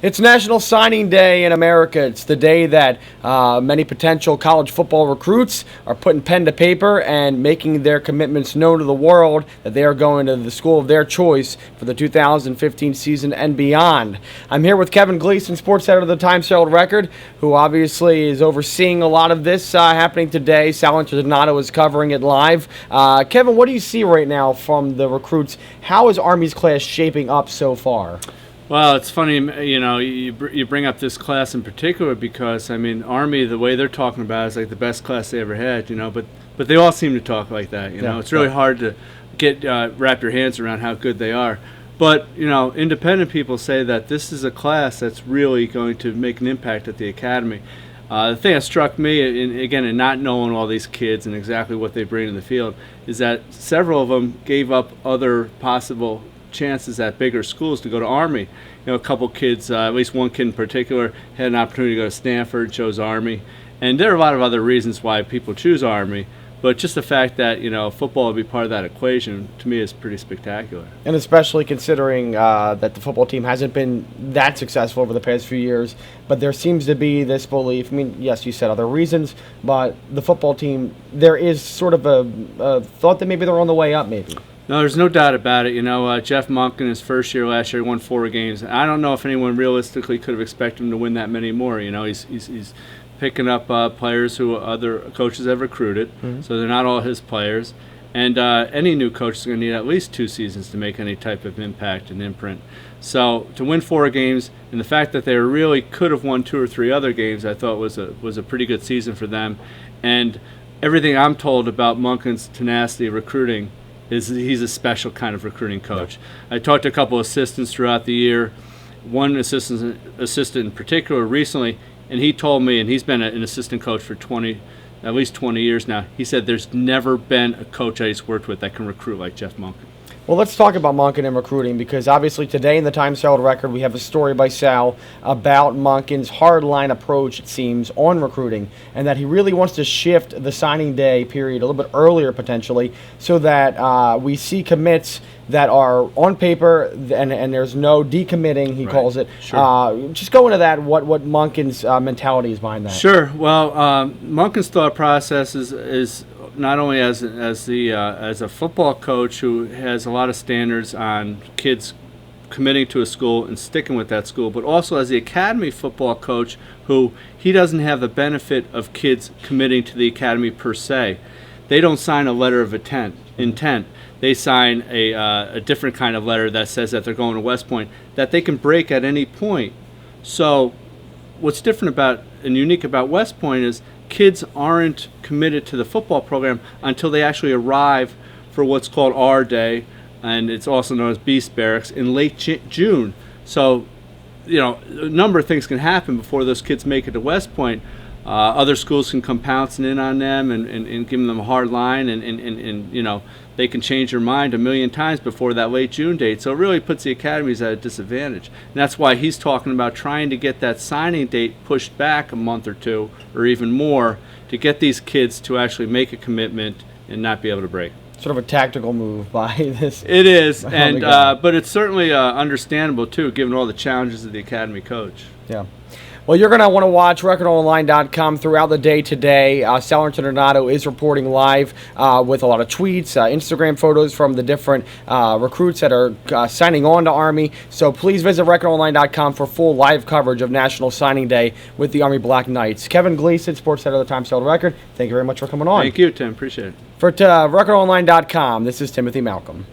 It's National Signing Day in America. It's the day that many potential college football recruits are putting pen to paper and making their commitments known to the world that they are going to the school of their choice for the 2015 season and beyond. I'm here with Kevin Gleason, sports editor of the Herald-Record, who obviously is overseeing a lot of this happening today. Sal Internado is covering it live. Kevin, what do you see right now from the recruits? How is Army's class shaping up so far? Well, it's funny, you bring up this class in particular because, Army, the way they're talking about it is like the best class they ever had, but they all seem to talk like that, It's really hard to wrap your hands around how good they are. But, independent people say that this is a class that's really going to make an impact at the academy. The thing that struck me, in not knowing all these kids and exactly what they bring in the field, is that several of them gave up other possible chances at bigger schools to go to Army. A couple kids, at least one kid in particular, had an opportunity to go to Stanford, chose Army. And there are a lot of other reasons why people choose Army, but just the fact that, football would be part of that equation, to me, is pretty spectacular. And especially considering that the football team hasn't been that successful over the past few years, but there seems to be this belief. Yes, you said other reasons, but the football team, there is sort of a thought that maybe they're on the way up, maybe. No, there's no doubt about it. Jeff Monken, his first year last year, won 4 games. I don't know if anyone realistically could have expected him to win that many more. He's picking up players who other coaches have recruited, so they're not all his players. And any new coach is going to need at least 2 seasons to make any type of impact and imprint. So to win 4 games, and the fact that they really could have won 2 or 3 other games, I thought was a pretty good season for them. And everything I'm told about Monken's tenacity of recruiting is he's a special kind of recruiting coach. I talked to a couple of assistants throughout the year, one assistant in particular recently, and he told me, and he's been an assistant coach for at least 20 years now, he said there's never been a coach that he's worked with that can recruit like Jeff Monken. Well, let's talk about Monken and recruiting, because obviously today in the Herald-Record we have a story by Sal about Monken's hardline approach, it seems, on recruiting, and that he really wants to shift the signing day period a little bit earlier potentially, so that we see commits that are on paper and there's no decommitting, he calls it. Sure. Just go into that, what Monken's mentality is behind that. Sure. Well, Monken's thought process is not only as a football coach who has a lot of standards on kids committing to a school and sticking with that school, but also as the academy football coach who he doesn't have the benefit of kids committing to the academy per se. They don't sign a letter of intent. They sign a different kind of letter that says that they're going to West Point that they can break at any point. So what's different about and unique about West Point is kids aren't committed to the football program until they actually arrive for what's called R Day, and it's also known as Beast Barracks, in late June. So, a number of things can happen before those kids make it to West Point. Other schools can come pouncing in on them and giving them a hard line, and they can change their mind a million times before that late June date. So it really puts the academies at a disadvantage. And that's why he's talking about trying to get that signing date pushed back a month or 2 or even more to get these kids to actually make a commitment and not be able to break. Sort of a tactical move by this. It is, and but it's certainly understandable too, given all the challenges of the academy coach. Yeah. Well, you're going to want to watch recordonline.com throughout the day today. Sal Internado is reporting live with a lot of tweets, Instagram photos from the different recruits that are signing on to Army. So please visit recordonline.com for full live coverage of National Signing Day with the Army Black Knights. Kevin Gleason, sports editor of the Herald-Record, thank you very much for coming on. Thank you, Tim. Appreciate it. For recordonline.com, this is Timothy Malcolm.